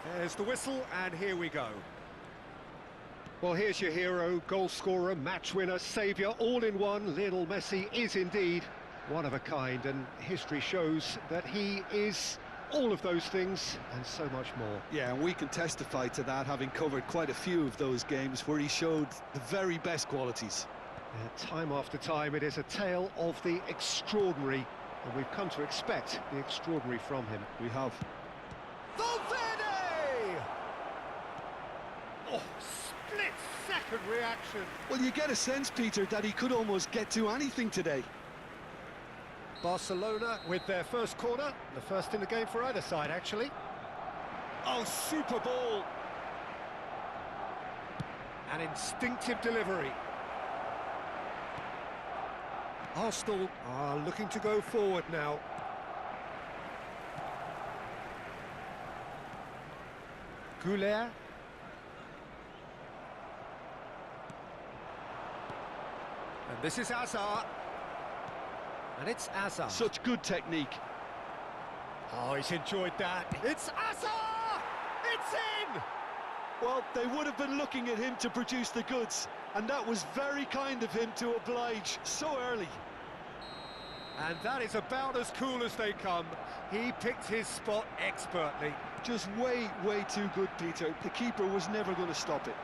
There's the whistle, and here we go. Well, here's your hero, goal scorer, match winner, saviour, all in one. Lionel Messi is indeed one of a kind, and history shows that he is all of those things and so much more. Yeah, and we can testify to that, having covered quite a few of those games where he showed the very best qualities. Time after time, it is a tale of the extraordinary, and we've come to expect the extraordinary from him. We have. Valverde! Oh, split-second reaction. Well, you get a sense, Peter, that he could almost get to anything today. Barcelona with their first corner, the first in the game for either side, actually. Oh, super ball! An instinctive delivery. Arsenal are looking to go forward now. Goulet. And this is Hazard. And it's Hazard. Such good technique. Oh, he's enjoyed that. It's Hazard! It's in! Well, they would have been looking at him to produce the goods, and that was very kind of him to oblige so early. And that is about as cool as they come. He picked his spot expertly. Just way, way too good, Peter. The keeper was never going to stop it.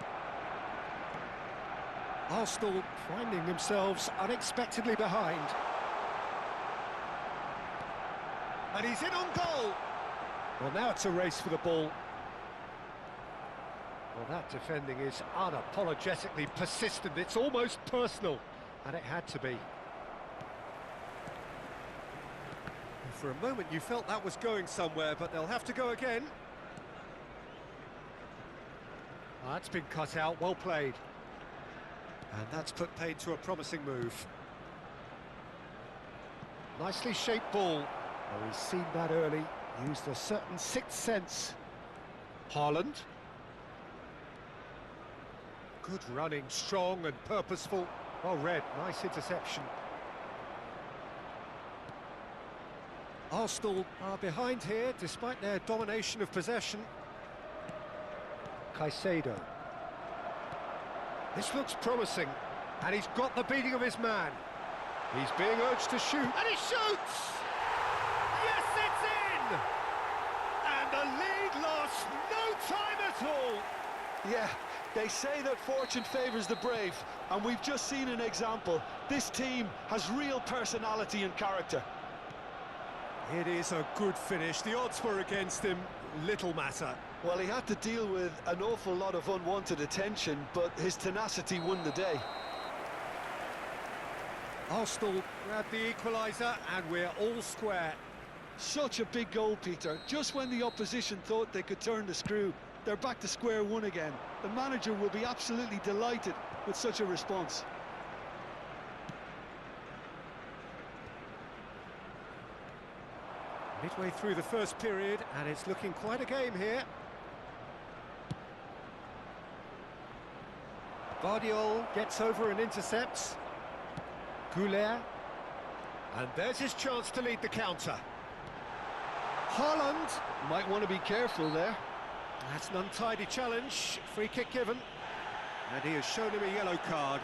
Arsenal finding themselves unexpectedly behind. And he's in on goal. Well, now it's a race for the ball. Well, that defending is unapologetically persistent. It's almost personal, and it had to be. For a moment you felt that was going somewhere, but they'll have to go again. That's been cut out, well played. And that's put paid to a promising move. Nicely shaped ball. Oh, he's seen that early, used a certain sixth sense. Haaland. Good running, strong and purposeful. Well read, nice interception. Arsenal are behind here, despite their domination of possession. Caicedo. This looks promising, and he's got the beating of his man. He's being urged to shoot, and he shoots! Yes, it's in! And the lead lost no time at all! Yeah, they say that fortune favours the brave, and we've just seen an example. This team has real personality and character. It is a good finish. The odds were against him, little matter. Well, he had to deal with an awful lot of unwanted attention, but his tenacity won the day. Arsenal grabbed the equaliser, and we're all square. Such a big goal, Peter. Just when the opposition thought they could turn the screw, they're back to square one again. The manager will be absolutely delighted with such a response. Midway through the first period, and it's looking quite a game here. Guardiola gets over and intercepts. Goulet. And there's his chance to lead the counter. Haaland. Might want to be careful there. That's an untidy challenge. Free kick given. And he has shown him a yellow card.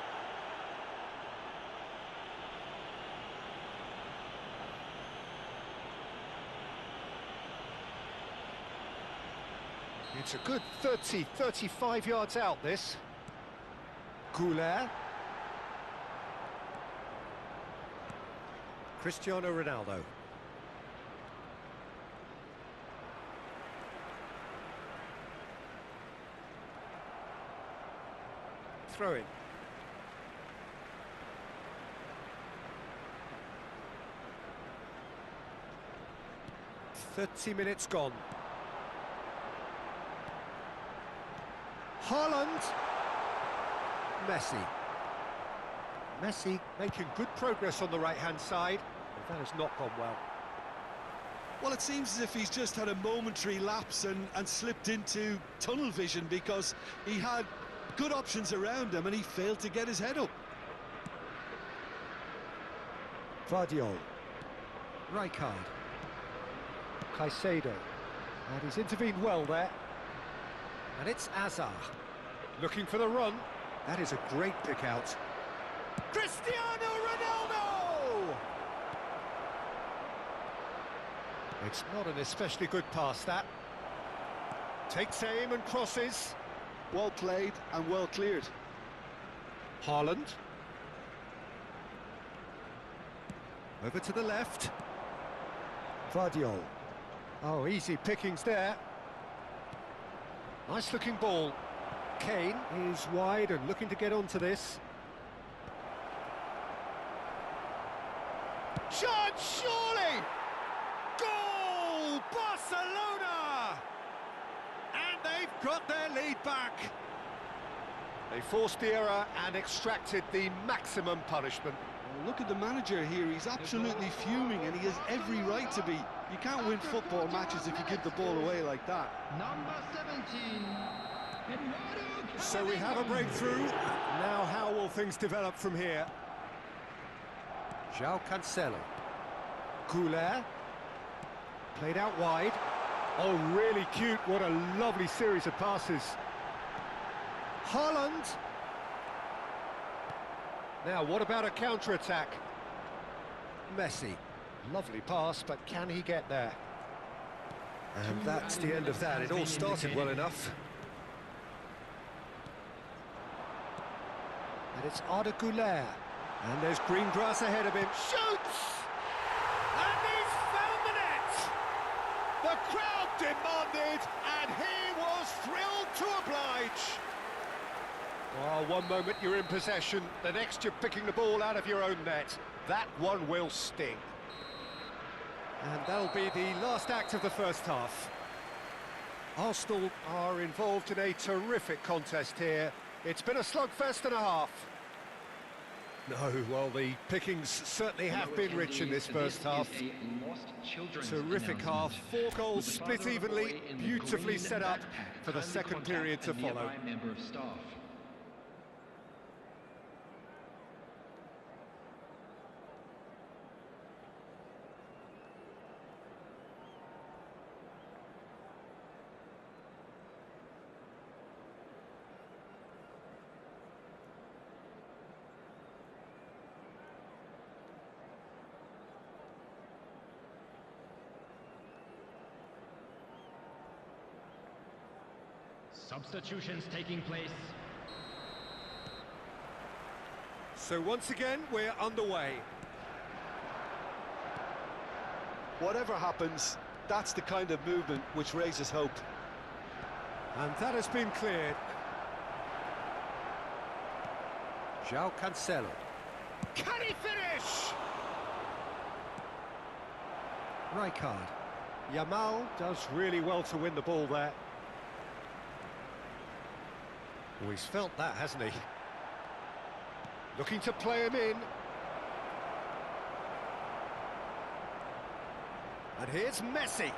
It's a good 30, 35 yards out, this. Goulet. Cristiano Ronaldo. Throw in. "30 minutes gone. Haaland. Messi making good progress on the right-hand side. But that has not gone well. Well, it seems as if he's just had a momentary lapse and slipped into tunnel vision, because he had good options around him and he failed to get his head up. Guardiola. Rijkaard. Caicedo. And he's intervened well there. And it's Hazard. Looking for the run. That is a great pick out. Cristiano Ronaldo! It's not an especially good pass, that. Takes aim and crosses. Well played and well cleared. Haaland. Over to the left. Vardiol. Oh, easy pickings there. Nice looking ball. Kane is wide and looking to get onto this. Shot, surely! Goal! Barcelona! And they've got their lead back. They forced the error and extracted the maximum punishment. Well, look at the manager here, he's absolutely fuming and he has every right to be. You can't win football matches if you give the ball away like that. Number 17. So we have a breakthrough. Now how will things develop from here? João Cancelo. Couler. Played out wide. Oh, really cute. What a lovely series of passes. Haaland. Now, what about a counter-attack? Messi. Lovely pass, but can he get there? And that's the end of that. It all started well enough. And it's Arda Güler. And there's green grass ahead of him. Shoots! And he's found the net! The crowd demanded, and he was thrilled to oblige. Oh, one moment you're in possession, the next you're picking the ball out of your own net. That one will sting. And that'll be the last act of the first half. Arsenal are involved in a terrific contest here. It's been a slugfest and a half. No, well, the pickings certainly have been rich in this first half. Terrific half, 4 goals split evenly, beautifully set up for the second period to follow. Substitutions taking place. So once again, we're underway. Whatever happens, that's the kind of movement which raises hope. And that has been cleared. João Cancelo. Can he finish? Rijkaard. Yamal does really well to win the ball there. Oh, he's felt that, hasn't he? Looking to play him in. And here's Messi.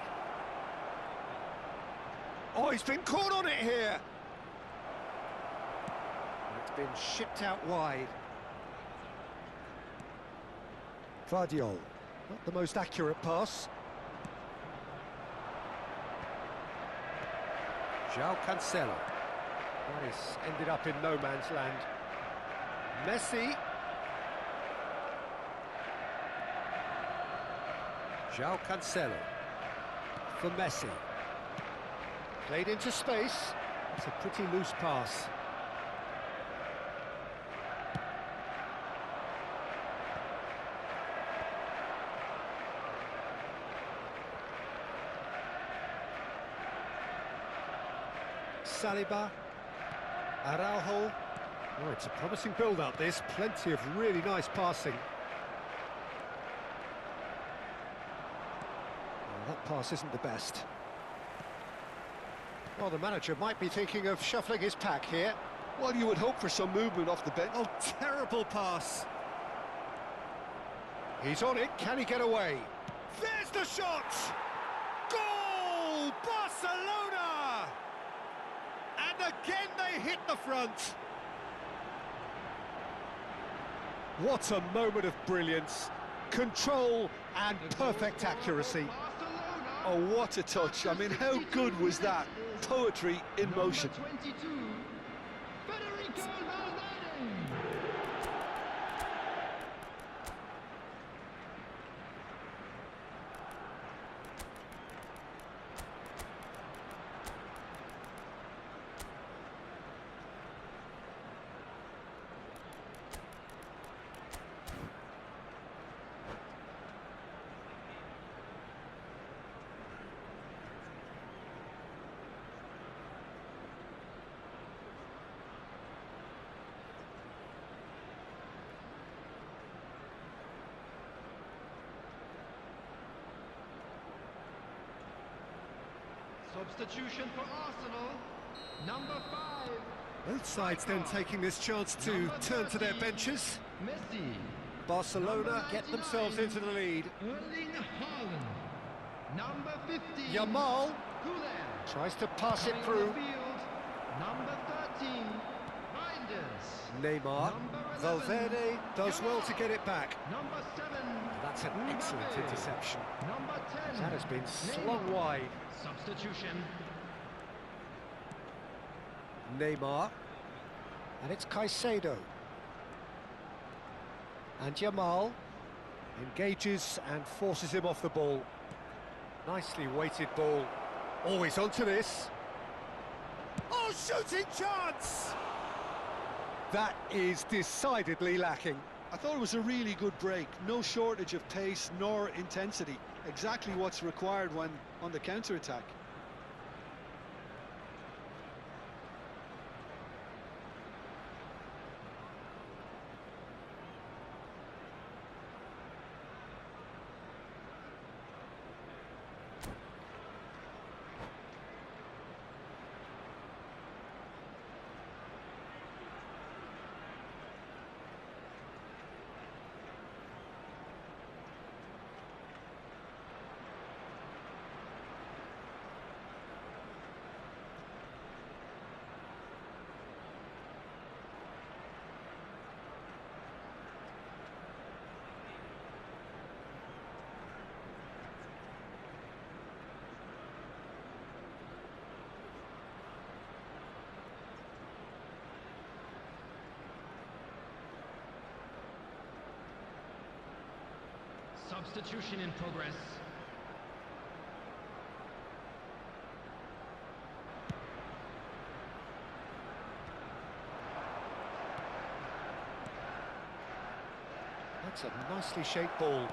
Oh, he's been caught on it here. It's been shipped out wide. Vardiol. Not the most accurate pass. João Cancelo. That has ended up in no man's land. Messi. João Cancelo. For Messi. Played into space. It's a pretty loose pass. Saliba. Araujo. Oh, it's a promising build-up, this. Plenty of really nice passing. Well, that pass isn't the best. Well, the manager might be thinking of shuffling his pack here. Well, you would hope for some movement off the bench. Oh, terrible pass. He's on it. Can he get away? There's the shot! Goal! Barcelona! And again they hit the front. What a moment of brilliance. Control and perfect accuracy. Oh, what a touch. I mean, how good was that? Poetry in motion. Number 22, Federico Valverde. Substitution for Arsenal, number 5. Both sides then taking this chance to Number turn to their 30, benches. Messi. Barcelona Number get 99, themselves into the lead. Erling Haaland. Number 15, Yamal Güler. tries to pass it Coming on through. the field, number 13, Reinders. Neymar. Number 11, Valverde does well to Yamal. get it back. Number 7, That's an excellent Mbappe. interception. Number 10, That has been slung Neymar. wide. Substitution. Neymar. And it's Caicedo. And Yamal engages and forces him off the ball. Nicely weighted ball. Always onto this. Oh, shooting chance! That is decidedly lacking. I thought it was a really good break. No shortage of pace nor intensity. Exactly what's required when on the counter-attack. Substitution in progress. That's a nicely shaped ball.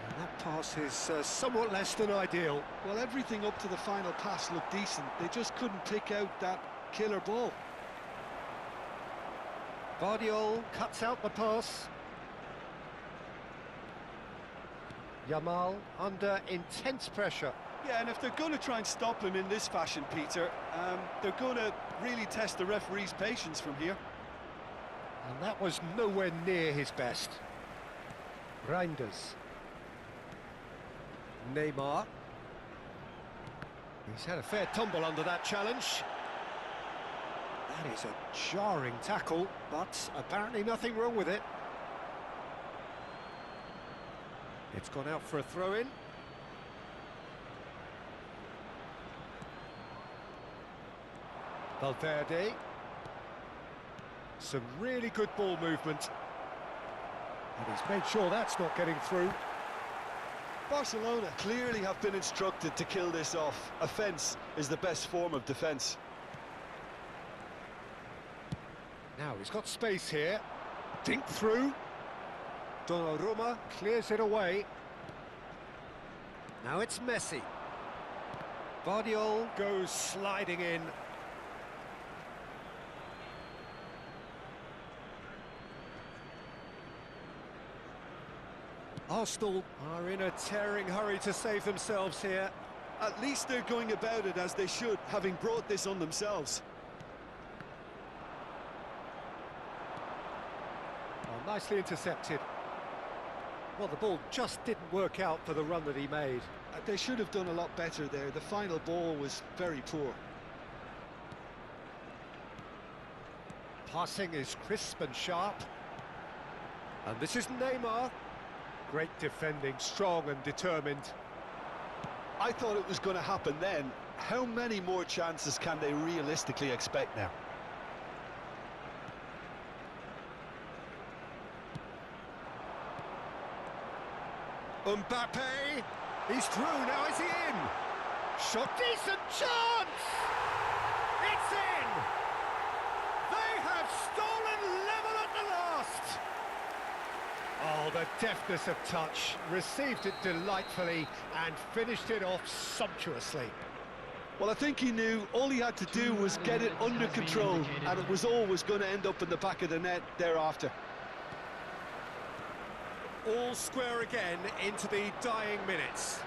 And that pass is somewhat less than ideal. Well, everything up to the final pass looked decent. They just couldn't pick out that killer ball. Guardiola cuts out the pass. Yamal under intense pressure. Yeah, and if they're going to try and stop him in this fashion, Peter, they're going to really test the referee's patience from here. And that was nowhere near his best. Reinders. Neymar. He's had a fair tumble under that challenge. That is a jarring tackle, but apparently nothing wrong with it. It's gone out for a throw-in. Valverde. Some really good ball movement. And he's made sure that's not getting through. Barcelona clearly have been instructed to kill this off. Offence is the best form of defence. Now he's got space here. Dink through. Donnarumma clears it away. Now it's Messi. Guardiola goes sliding in. Arsenal are in a tearing hurry to save themselves here. At least they're going about it as they should, having brought this on themselves. Oh, nicely intercepted. Well, the ball just didn't work out for the run that he made. They should have done a lot better there. The final ball was very poor. Passing is crisp and sharp. And this is Neymar. Great defending, strong and determined. I thought it was going to happen then. How many more chances can they realistically expect now? Mbappe, he's through, now is he in? Shot, decent chance! It's in! They have stolen level at the last! Oh, the deftness of touch, received it delightfully and finished it off sumptuously. Well, I think he knew all he had to do was get it under control, and it was always going to end up in the back of the net thereafter. All square again into the dying minutes.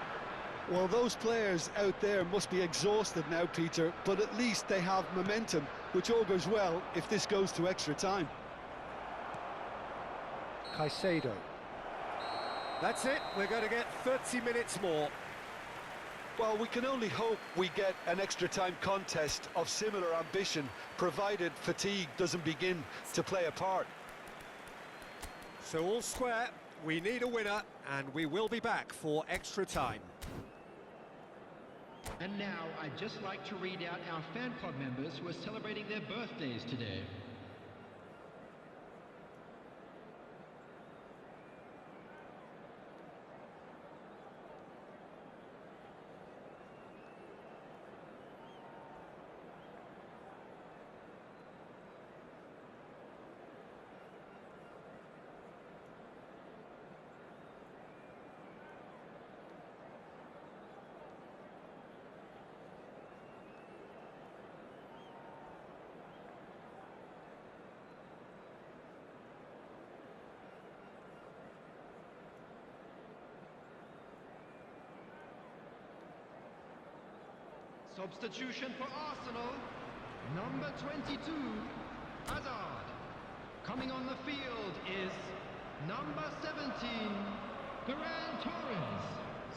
Well, those players out there must be exhausted now, Peter, but at least they have momentum, which augurs well if this goes to extra time. Caicedo. That's it, we're going to get 30 minutes more. Well, we can only hope we get an extra time contest of similar ambition, provided fatigue doesn't begin to play a part. So all square, we need a winner, and we will be back for extra time. And now I'd just like to read out our fan club members who are celebrating their birthdays today. Substitution for Arsenal, number 22, Hazard. Coming on the field is number 17, Ferran Torres.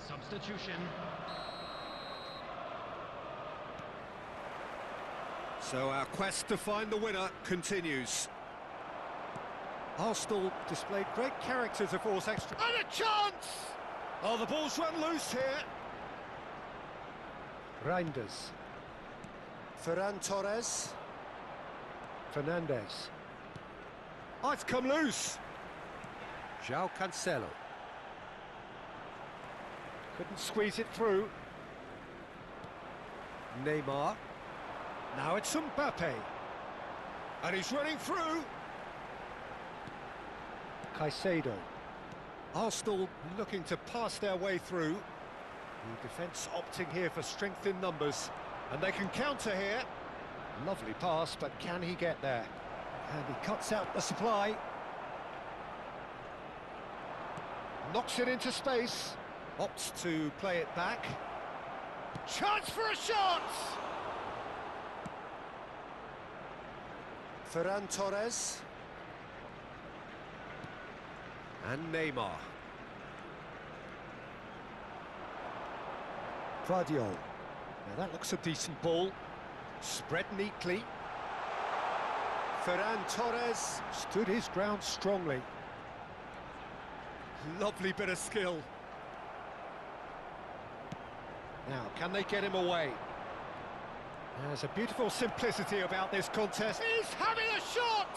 Substitution. So our quest to find the winner continues. Arsenal displayed great character to force extra... And a chance! Oh, the ball's run loose here. Reinders. Ferran Torres. Fernandez. Oh, it's come loose. João Cancelo. Couldn't squeeze it through. Neymar. Now it's Mbappe. And he's running through. Caicedo. Arsenal looking to pass their way through. The defence opting here for strength in numbers, and they can counter here. Lovely pass, but can he get there? And he cuts out the supply. Knocks it into space. Opts to play it back. Chance for a shot! Ferran Torres. And Neymar. Guardiola. Now that looks a decent ball. Spread neatly. Ferran Torres stood his ground strongly. Lovely bit of skill. Now, can they get him away? There's a beautiful simplicity about this contest. He's having a shot!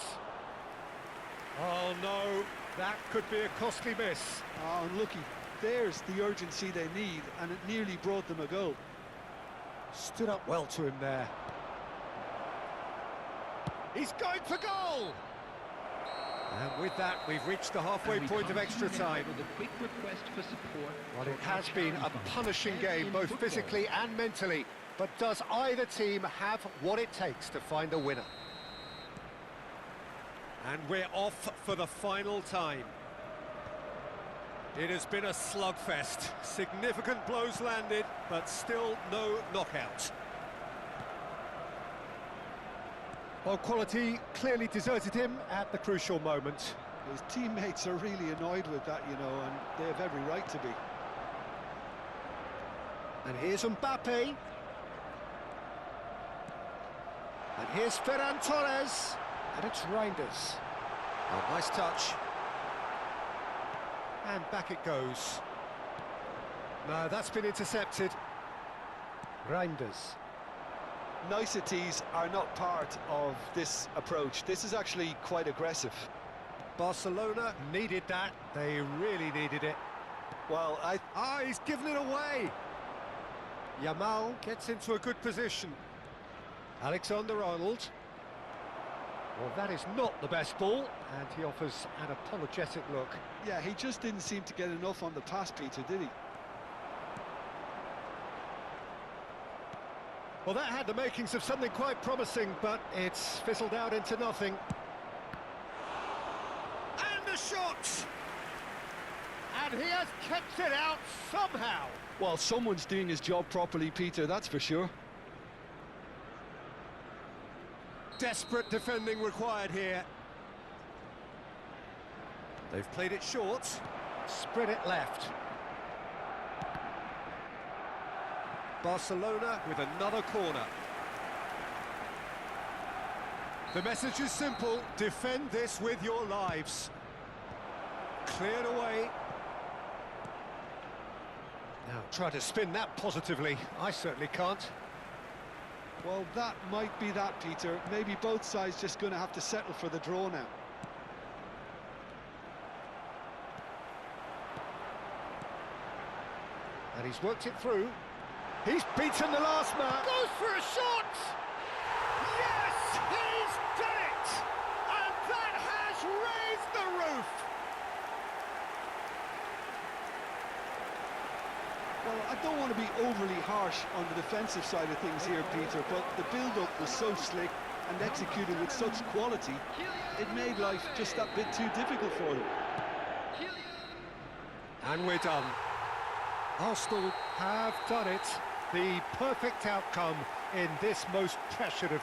Oh no, that could be a costly miss. Oh, unlucky. There's the urgency they need, and it nearly brought them a goal. Stood up well to him there. He's going for goal! And with that, we've reached the halfway point of extra time. With a quick request for support. Well, it has been a punishing game, both physically and mentally. But does either team have what it takes to find a winner? And we're off for the final time. It has been a slugfest. Significant blows landed, but still no knockout. Well, quality clearly deserted him at the crucial moment. His teammates are really annoyed with that, you know, and they have every right to be. And here's Mbappe. And here's Ferran Torres. And it's Reinders. Oh, nice touch. And back it goes. No, that's been intercepted. Reinders. Niceties are not part of this approach. This is actually quite aggressive. Barcelona needed that. They really needed it. Well, he's given it away. Yamal gets into a good position. Alexander-Arnold. Well, that is not the best ball, and he offers an apologetic look. Yeah, he just didn't seem to get enough on the pass, Peter, did he? Well, that had the makings of something quite promising, but it's fizzled out into nothing. And the shot! And he has kept it out somehow. Well, someone's doing his job properly, Peter, that's for sure. Desperate defending required here. They've played it short, spread it left. Barcelona with another corner. The message is simple: defend this with your lives. Cleared away. Now try to spin that positively. I certainly can't. Well, that might be that, Peter. Maybe both sides just going to have to settle for the draw now. And he's worked it through. He's beaten the last man. Goes for a shot! Yes, he's done it! And that has raised the roof! Well, I don't want to be overly harsh on the defensive side of things here, Peter, but the build-up was so slick and executed with such quality, it made life just that bit too difficult for them. And we're done. Arsenal have done it. The perfect outcome in this most pressured of